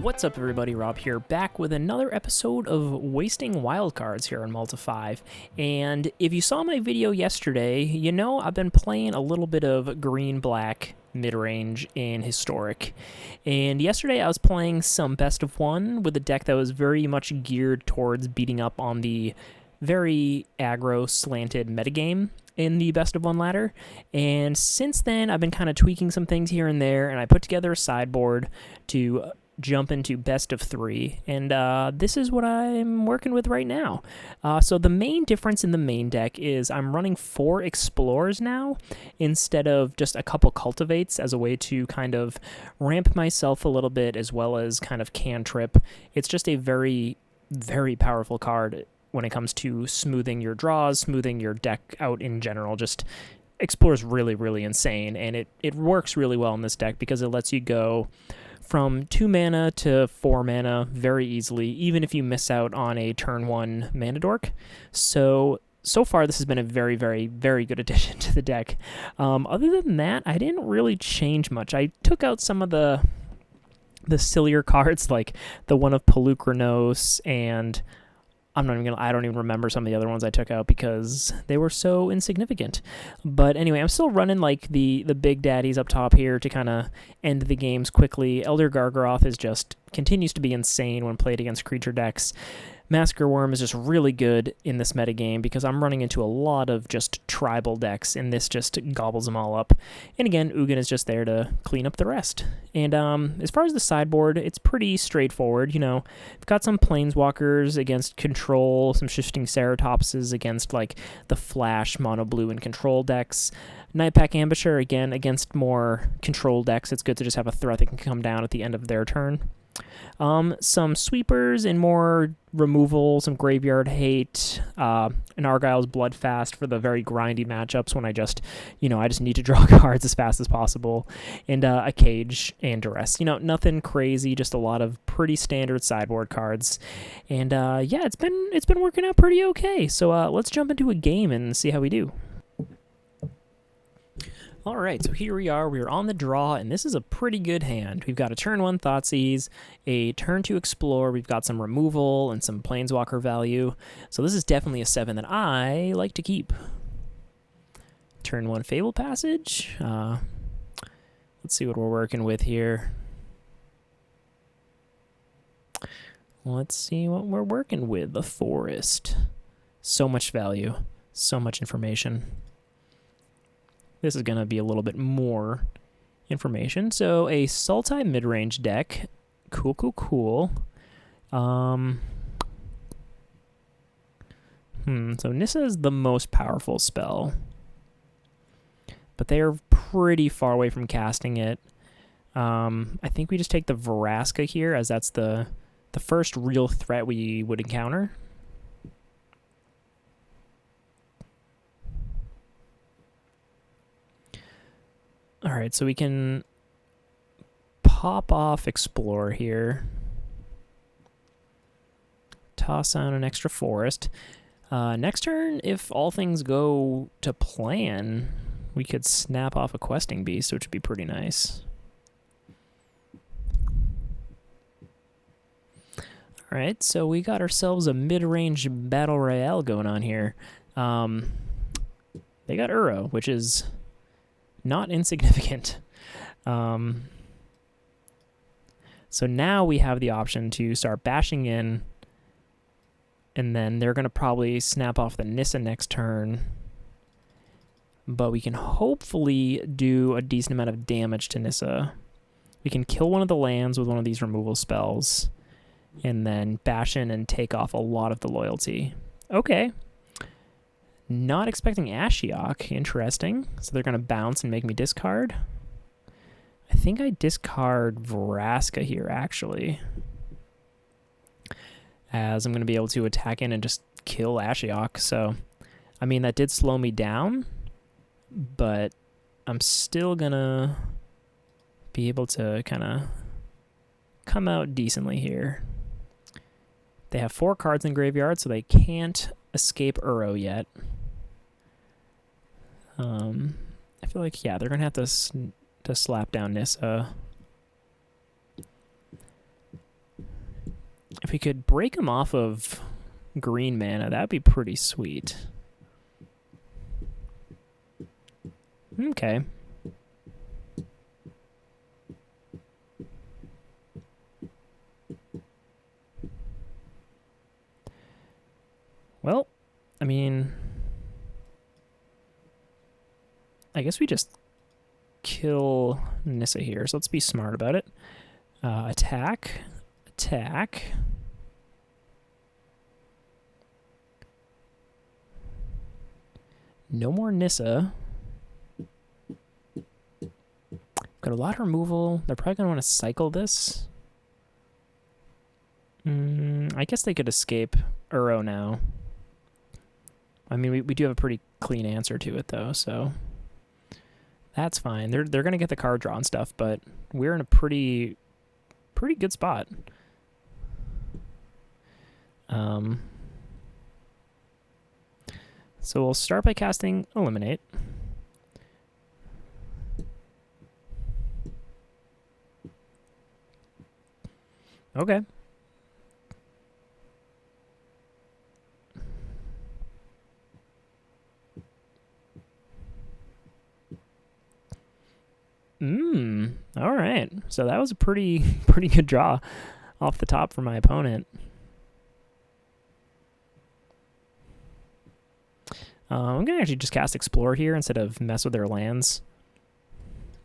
What's up, everybody? Rob here, back with another episode of Wasting Wildcards here on Malta 5. And if you saw my video yesterday, you know I've been playing a little bit of green-black midrange in Historic. And yesterday I was playing some best of one with a deck that was very much geared towards beating up on the very aggro slanted metagame in the best of one ladder. And since then I've been kind of tweaking some things here and there, and I put together a sideboard to jump into best of three, and this is what I'm working with right now. So the main difference in the main deck is I'm running 4 Explorers now instead of just a couple Cultivates as a way to kind of ramp myself a little bit as well as kind of cantrip. It's just a very, very powerful card when it comes to smoothing your draws, smoothing your deck out in general. Just Explore is really, really insane, and it works really well in this deck because it lets you go from 2 mana to 4 mana very easily, even if you miss out on a turn 1 mana dork. So far this has been a very, very, very good addition to the deck. Other than that, I didn't really change much. I took out some of the sillier cards, like the one of Pelucranos, and I don't even remember some of the other ones I took out because they were so insignificant. But anyway, I'm still running like the big daddies up top here to kind of end the games quickly. Elder Gargaroth continues to be insane when played against creature decks. Massacre Wurm is just really good in this metagame because I'm running into a lot of just tribal decks, and this just gobbles them all up. And again, Ugin is just there to clean up the rest. And as far as the sideboard, it's pretty straightforward. You know, I've got some Planeswalkers against Control, some Shifting Ceratopses against like the Flash, Mono Blue, and Control decks. Nightpack Ambusher, again, against more Control decks. It's good to just have a threat that can come down at the end of their turn. Some sweepers and more removal, some graveyard hate, an Argyle's Bloodfast for the very grindy matchups when I just need to draw cards as fast as possible, and a Cage and Duress. You know, nothing crazy, just a lot of pretty standard sideboard cards. And yeah, it's been working out pretty okay. So let's jump into a game and see how we do. All right, so here we are. We're on the draw, and this is a pretty good hand. We've got a turn 1 Thoughtseize, a turn 2 Explore. We've got some removal and some Planeswalker value. So this is definitely a 7 that I like to keep. Turn 1 Fable Passage. Let's see what we're working with here. Let's see what we're working with. The Forest. So much value. So much information. This is going to be a little bit more information. So a Sultai Midrange deck. Cool. So Nissa is the most powerful spell, but they are pretty far away from casting it. I think we just take the Vraska here, as that's the first real threat we would encounter. All right, so we can pop off Explore here. Toss on an extra forest. Next turn, if all things go to plan, we could snap off a Questing Beast, which would be pretty nice. All right, so we got ourselves a mid-range battle royale going on here. They got Uro, which is not insignificant. So now we have the option to start bashing in, and then they're going to probably snap off the Nissa next turn, but we can hopefully do a decent amount of damage to Nissa. We can kill one of the lands with one of these removal spells, and then bash in and take off a lot of the loyalty. Okay. Not expecting Ashiok. Interesting. So they're going to bounce and make me discard. I think I discard Vraska here, actually, as I'm going to be able to attack in and just kill Ashiok. So, I mean, that did slow me down, but I'm still going to be able to kind of come out decently here. They have 4 cards in graveyard, so they can't escape Uro yet. I feel like, yeah, they're going to have to slap down Nissa. If we could break him off of green mana, that'd be pretty sweet. Okay. Well, I mean, I guess we just kill Nissa here, so let's be smart about it. Attack. Attack. No more Nissa. Got a lot of removal. They're probably going to want to cycle this. I guess they could escape Uro now. I mean, we do have a pretty clean answer to it, though, so that's fine. They're going to get the card draw and stuff, but we're in a pretty good spot. So we'll start by casting Eliminate. Okay. All right. So that was a pretty good draw off the top for my opponent. I'm going to actually just cast Explore here instead of mess with their lands.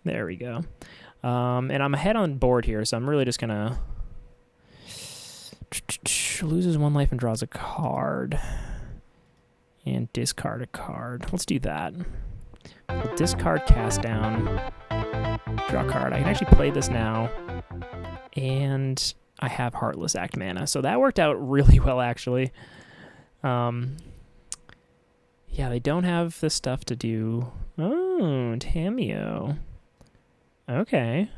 There we go. And I'm ahead on board here, so I'm really just going to... Loses 1 life and draws a card. And discard a card. Let's do that. We'll discard Cast Down. Draw a card. I can actually play this now. And I have Heartless Act mana. So that worked out really well, actually. Yeah, they don't have the stuff to do... Oh, Tameo. Okay.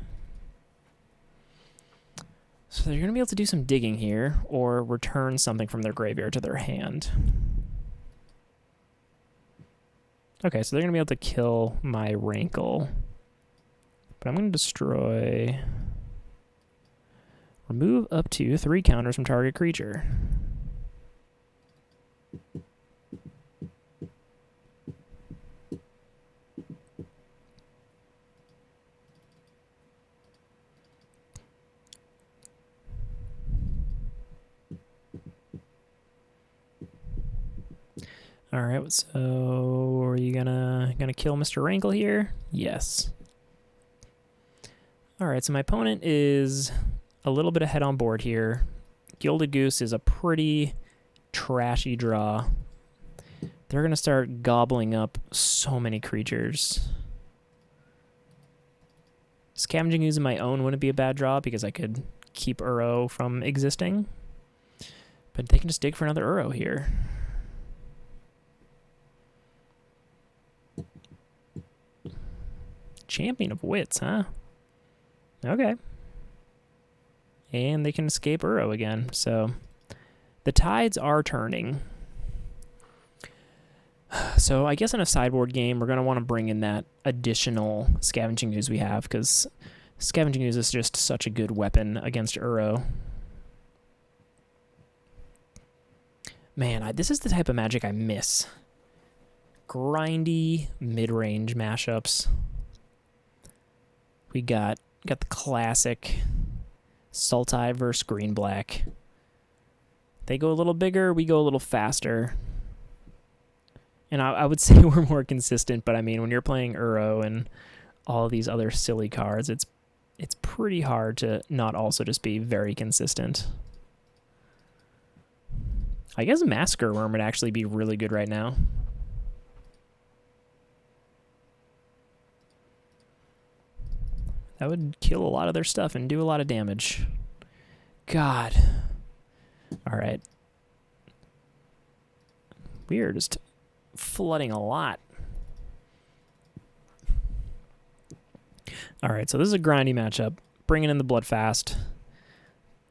So they're going to be able to do some digging here, or return something from their graveyard to their hand. Okay, so they're going to be able to kill my Rankle. But I'm going to destroy... Remove up to 3 counters from target creature. All right, so are you gonna kill Mr. Rankle here? Yes. All right, so my opponent is a little bit ahead on board here. Gilded Goose is a pretty trashy draw. They're gonna start gobbling up so many creatures. Scavenging Ooze of my own wouldn't be a bad draw because I could keep Uro from existing. But they can just dig for another Uro here. Champion of Wits, huh? Okay. And they can escape Uro again, so the tides are turning. So I guess in a sideboard game, we're going to want to bring in that additional Scavenging Ooze we have, because Scavenging Ooze is just such a good weapon against Uro. Man, this is the type of Magic I miss. Grindy mid-range mashups. We got the classic Sultai versus green-black. They go a little bigger, we go a little faster. And I would say we're more consistent, but I mean, when you're playing Uro and all these other silly cards, it's pretty hard to not also just be very consistent. I guess Massacre Wurm would actually be really good right now. That would kill a lot of their stuff and do a lot of damage. God. All right. We are just flooding a lot. All right, so this is a grindy matchup. Bringing in the Bloodfast.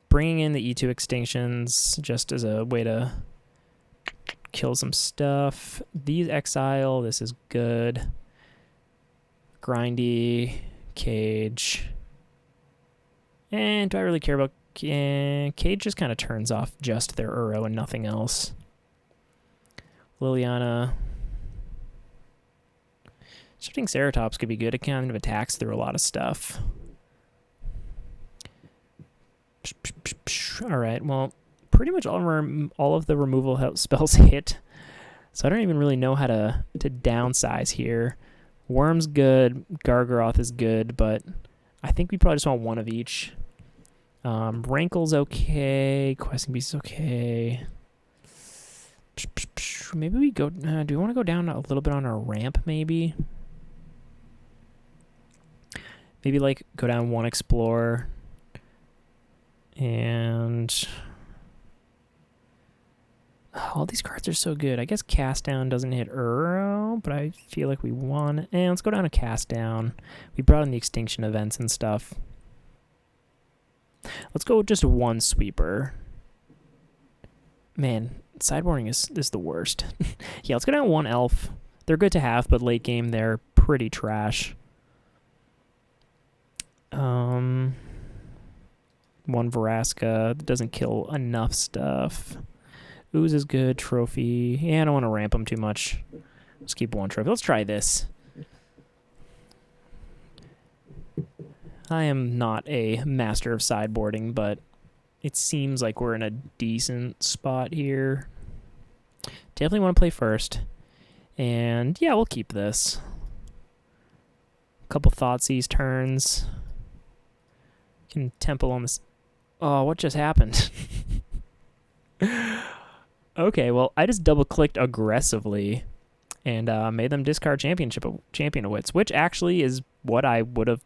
Bringing in the E2 extinctions just as a way to kill some stuff. These exile, this is good. Grindy, Cage. And do I really care about Cage just kind of turns off just their Uro and nothing else. Liliana. Shifting Ceratops could be good. It kind of attacks through a lot of stuff. Alright, well, pretty much all of the removal spells hit. So I don't even really know how to downsize here. Wurm's good. Gargaroth is good, but I think we probably just want one of each. Rankle's okay. Questing Beast is okay. Maybe we go... do we want to go down a little bit on our ramp, maybe? Maybe, like, go down one Explorer. And... all these cards are so good. I guess Cast Down doesn't hit Uro, but I feel like we want... let's go down to Cast Down. We brought in the Extinction events and stuff. Let's go with just one Sweeper. Man, sideboarding is the worst. Yeah, let's go down one Elf. They're good to have, but late game they're pretty trash. One Vraska doesn't kill enough stuff. Ooze is good. Trophy. Yeah, I don't want to ramp them too much. Let's keep one trophy. Let's try this. I am not a master of sideboarding, but it seems like we're in a decent spot here. Definitely want to play first. And yeah, we'll keep this. A couple Thoughtseize turns. Can Temple on this. Oh, what just happened? Okay, well, I just double-clicked aggressively and made them discard Champion of Wits, which actually is what I would have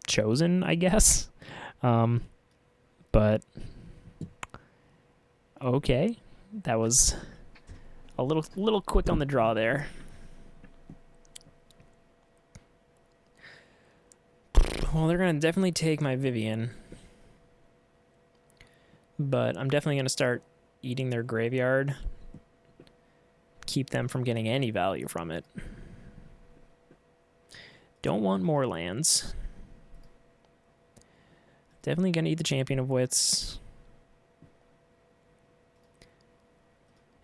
chosen, I guess. But okay, that was a little quick on the draw there. Well, they're gonna definitely take my Vivian, but I'm definitely gonna start eating their graveyard. Keep them from getting any value from it. Don't want more lands. Definitely gonna eat the Champion of Wits.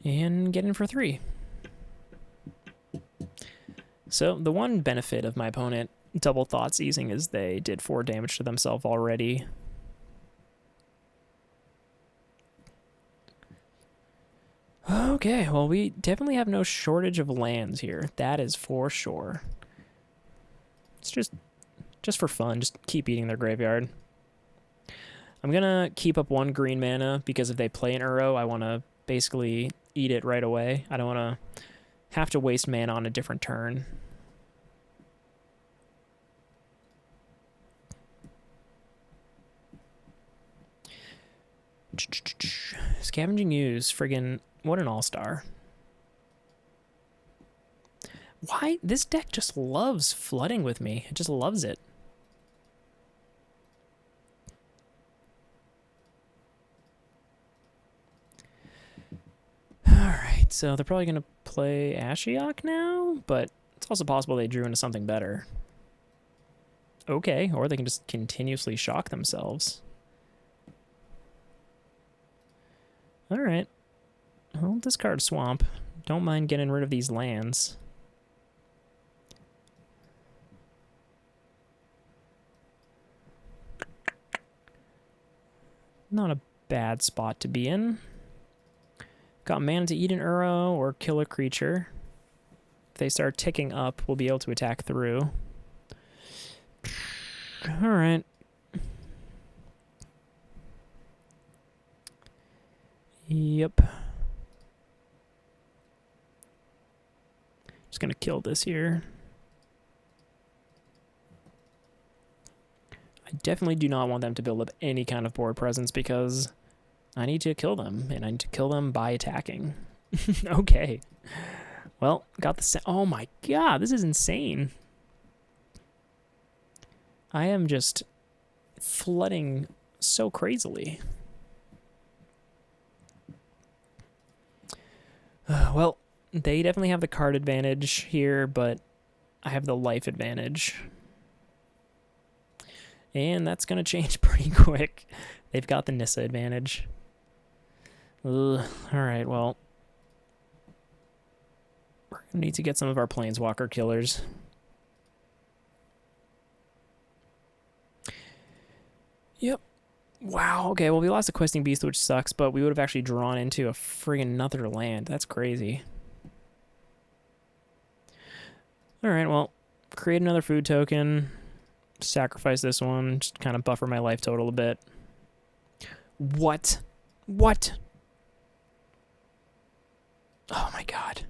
And get in for 3. So the one benefit of my opponent double Thoughtseizing is they did 4 damage to themselves already. Okay, well, we definitely have no shortage of lands here. That is for sure. It's just for fun. Just keep eating their graveyard. I'm going to keep up 1 green mana because if they play an Uro, I want to basically eat it right away. I don't want to have to waste mana on a different turn. Scavenging Ooze, friggin' what an all-star. Why? This deck just loves flooding with me. It just loves it. Alright, so they're probably going to play Ashiok now, but it's also possible they drew into something better. Okay, or they can just continuously shock themselves. Alright. I'll discard Swamp. Don't mind getting rid of these lands. Not a bad spot to be in. Got mana to eat an Uro or kill a creature. If they start ticking up, we'll be able to attack through. Alright. Yep. Just gonna kill this here. I definitely do not want them to build up any kind of board presence because I need to kill them, and I need to kill them by attacking. Okay. Well, got the... Oh my god, this is insane. I am just flooding so crazily. Well, they definitely have the card advantage here, but I have the life advantage. And that's going to change pretty quick. They've got the Nissa advantage. Ugh. Alright, well. We're going to need to get some of our Planeswalker killers. Yep. Wow, okay, well we lost a Questing Beast, which sucks, but we would have actually drawn into a friggin' another land. That's crazy. Alright, well, create another food token. Sacrifice this one, just kind of buffer my life total a bit. What? What? Oh my god.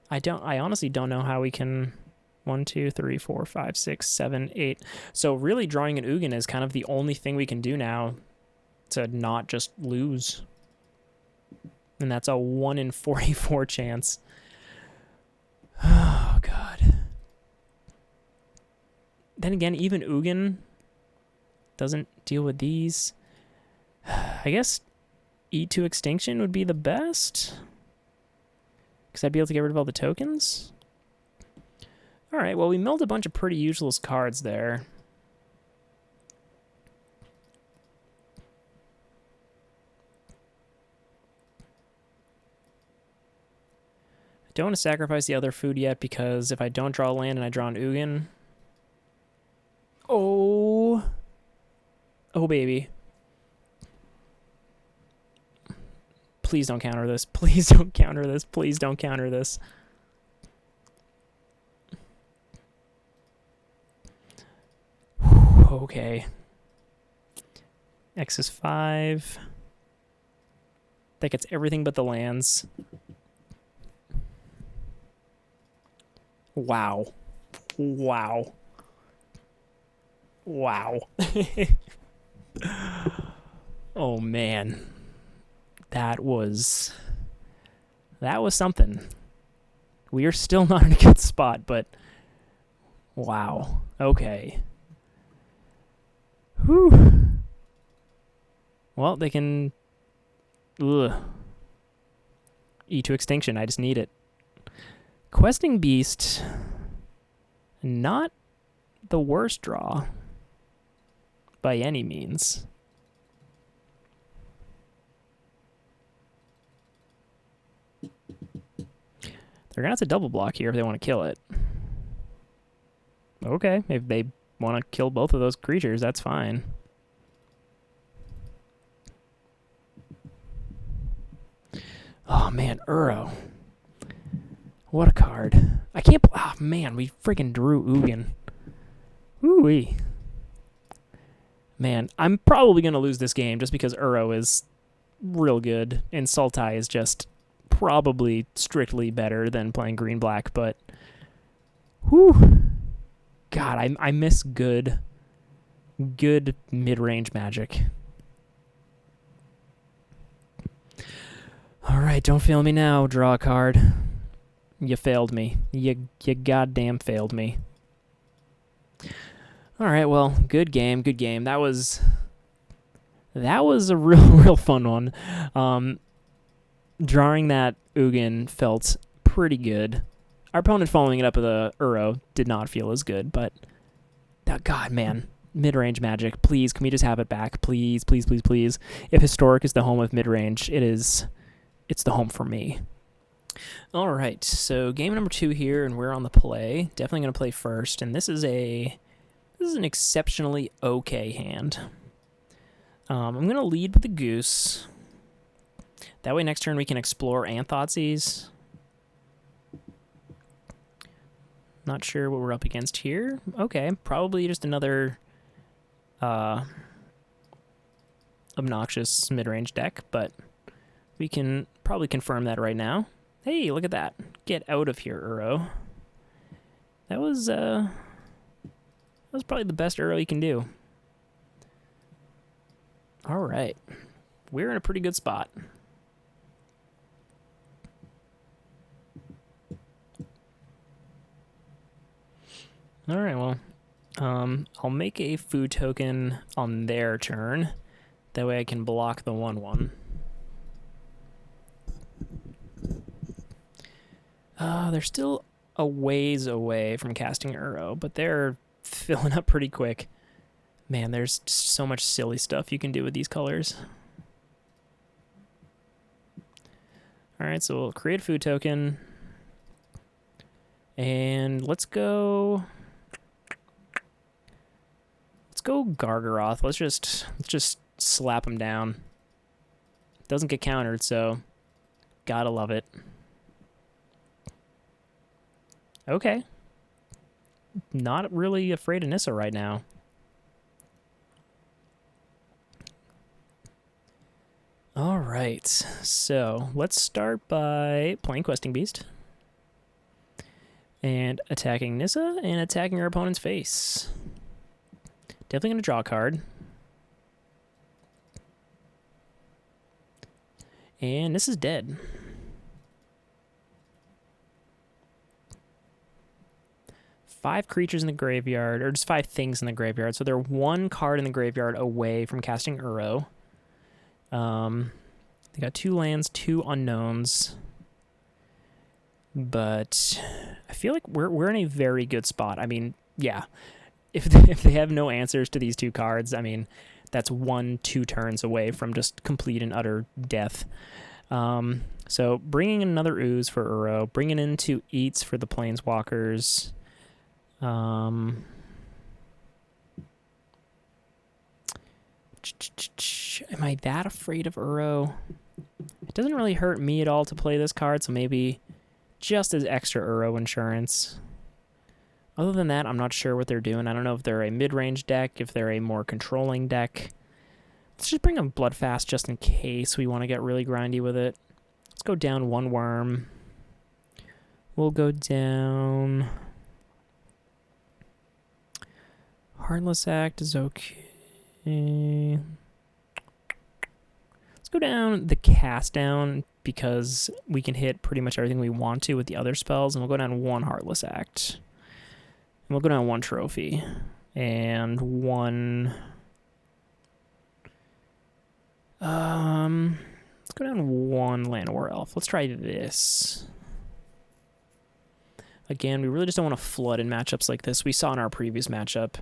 I honestly don't know how we can 1, 2, 3, 4, 5, 6, 7, 8. So really drawing an Ugin is kind of the only thing we can do now to not just lose. And that's a 1 in 44 chance. Oh god. Then again, even Ugin doesn't deal with these. I guess Eat to Extinction would be the best. Because I'd be able to get rid of all the tokens. Alright, well we milled a bunch of pretty useless cards there. I don't want to sacrifice the other food yet because if I don't draw land and I draw an Ugin... Oh. Oh, baby. Please don't counter this. Please don't counter this. Please don't counter this. Okay. X is 5. That gets everything but the lands. Wow. Wow. Wow. Oh, man. That was something. We are still not in a good spot, but wow. Okay. Whew. Well, they can Eat to Extinction. I just need it. Questing Beast, not the worst draw by any means. They're going to have to double block here if they want to kill it. Okay, if they want to kill both of those creatures, that's fine. Oh, man, Uro. What a card. I can't... Oh, man, we freaking drew Ugin. Ooh-wee. Man, I'm probably going to lose this game just because Uro is real good, and Sultai is just probably strictly better than playing green-black, but... Whew. God, I miss good mid-range Magic. Alright, don't fail me now, draw a card. You failed me. You goddamn failed me. Alright, well, good game, good game. That was a real fun one. Drawing that Ugin felt pretty good. Our opponent following it up with a Uro did not feel as good, but... God, man. Mid-range Magic. Please, can we just have it back? Please, please, please, please. If Historic is the home of mid-range, it's the home for me. Alright, so game number 2 here, and we're on the play. Definitely going to play first, and this is an exceptionally okay hand. I'm going to lead with the Goose. That way next turn we can explore and Thoughtseize. Not sure what we're up against here. Okay, probably just another obnoxious mid-range deck, but we can probably confirm that right now. Hey, look at that. Get out of here, Uro. That was probably the best Uro you can do. All right. We're in a pretty good spot. All right, well, I'll make a food token on their turn. That way I can block the 1/1. They're still a ways away from casting Uro, but they're filling up pretty quick. Man, there's just so much silly stuff you can do with these colors. All right, so we'll create a food token. And let's go Gargaroth. Let's just slap him down. Doesn't get countered, so gotta love it. Okay. Not really afraid of Nissa right now. All right, so let's start by playing Questing Beast. And attacking Nissa and attacking our opponent's face. Definitely going to draw a card. And this is dead. Five creatures in the graveyard, or just 5 things in the graveyard. So they're 1 card in the graveyard away from casting Uro. They got 2 lands, 2 unknowns. But I feel like we're in a very good spot. I mean, yeah. If they have no answers to these 2 cards, I mean, that's 1-2 turns away from just complete and utter death. So bringing in another Ooze for Uro, bringing in 2 Eats for the Planeswalkers. Am I that afraid of Uro? It doesn't really hurt me at all to play this card, so maybe just as extra Uro insurance. Other than that, I'm not sure what they're doing. I don't know if they're a mid-range deck, if they're a more controlling deck. Let's just bring them Bloodfast just in case we want to get really grindy with it. Let's go down 1 Worm. We'll go down... Heartless Act is okay. Let's go down the Cast Down because we can hit pretty much everything we want to with the other spells, and we'll go down 1 Heartless Act. And we'll go down 1 Trophy. And 1... let's go down 1 Llanowar Elf. Let's try this. Again, we really just don't want to flood in matchups like this. We saw in our previous matchup,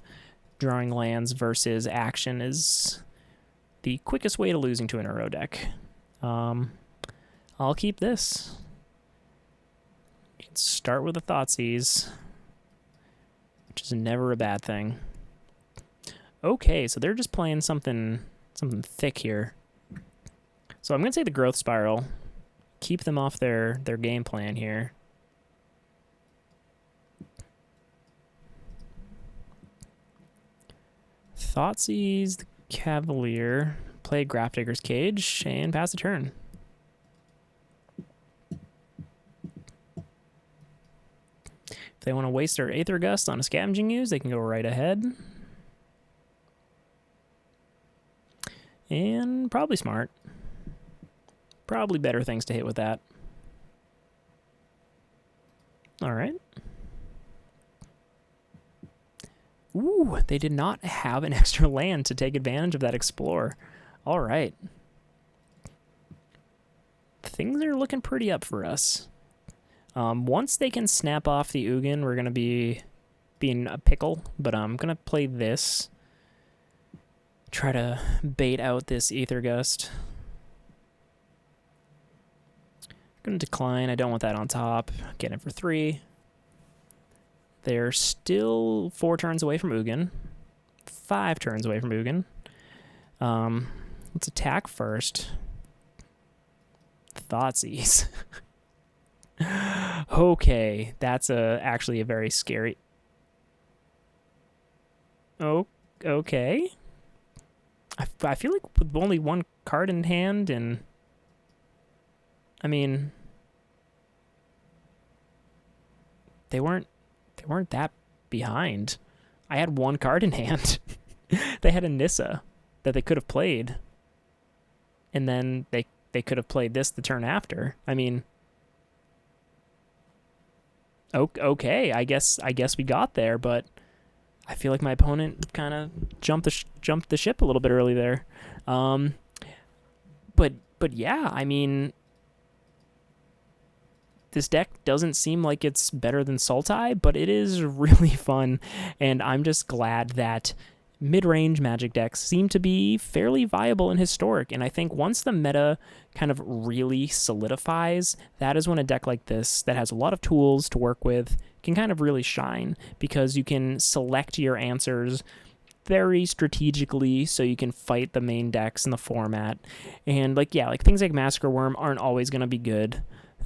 drawing lands versus action is the quickest way to losing to an Uro deck. I'll keep this. You can start with a Thoughtseize, which is never a bad thing. Okay, so they're just playing something thick here. So I'm going to say the Growth Spiral. Keep them off their game plan here. Thoughtseize the Cavalier, play Grafdigger's Cage, and pass the turn. If they want to waste their Aether Gust on a Scavenging Ooze, they can go right ahead. And probably smart. Probably better things to hit with that. All right. Ooh, they did not have an extra land to take advantage of that Explore. All right. Things are looking pretty up for us. Once they can snap off the Ugin, we're going to be in a pickle, but I'm going to play this. Try to bait out this Aether Gust. Going to decline. I don't want that on top. Get it for 3. They're still 4 turns away from Ugin. 5 turns away from Ugin. Let's attack first. Thoughtseize. Okay, that's actually a very scary... Oh, okay. I feel like with only 1 card in hand and... I mean... They weren't that behind. I had 1 card in hand. They had a Nissa that they could have played. And then they could have played this the turn after. I mean... Okay, I guess we got there, but I feel like my opponent kind of jumped the ship a little bit early there. But yeah, I mean... This deck doesn't seem like it's better than Sultai, but it is really fun, and I'm just glad that mid-range Magic decks seem to be fairly viable in Historic, and I think once the meta kind of really solidifies, that is when a deck like this that has a lot of tools to work with can kind of really shine, because you can select your answers very strategically so you can fight the main decks in the format. And like things like Massacre Wurm aren't always going to be good.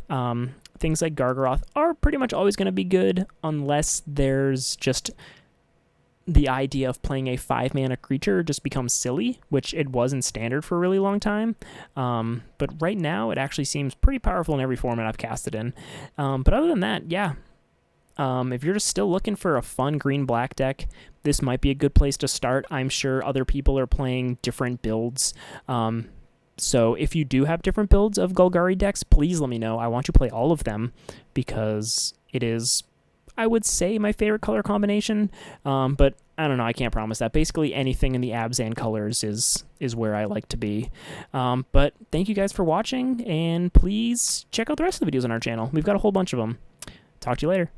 Things like Gargaroth are pretty much always going to be good unless there's just the idea of playing a 5-mana creature just becomes silly, which it was in Standard for a really long time. But right now, it actually seems pretty powerful in every format I've cast it in. But other than that, yeah. If you're just still looking for a fun green-black deck, this might be a good place to start. I'm sure other people are playing different builds. So if you do have different builds of Golgari decks, please let me know. I want you to play all of them because it is, I would say, my favorite color combination, but I don't know, I can't promise that. Basically, anything in the Abzan colors is where I like to be. But thank you guys for watching, and please check out the rest of the videos on our channel. We've got a whole bunch of them. Talk to you later.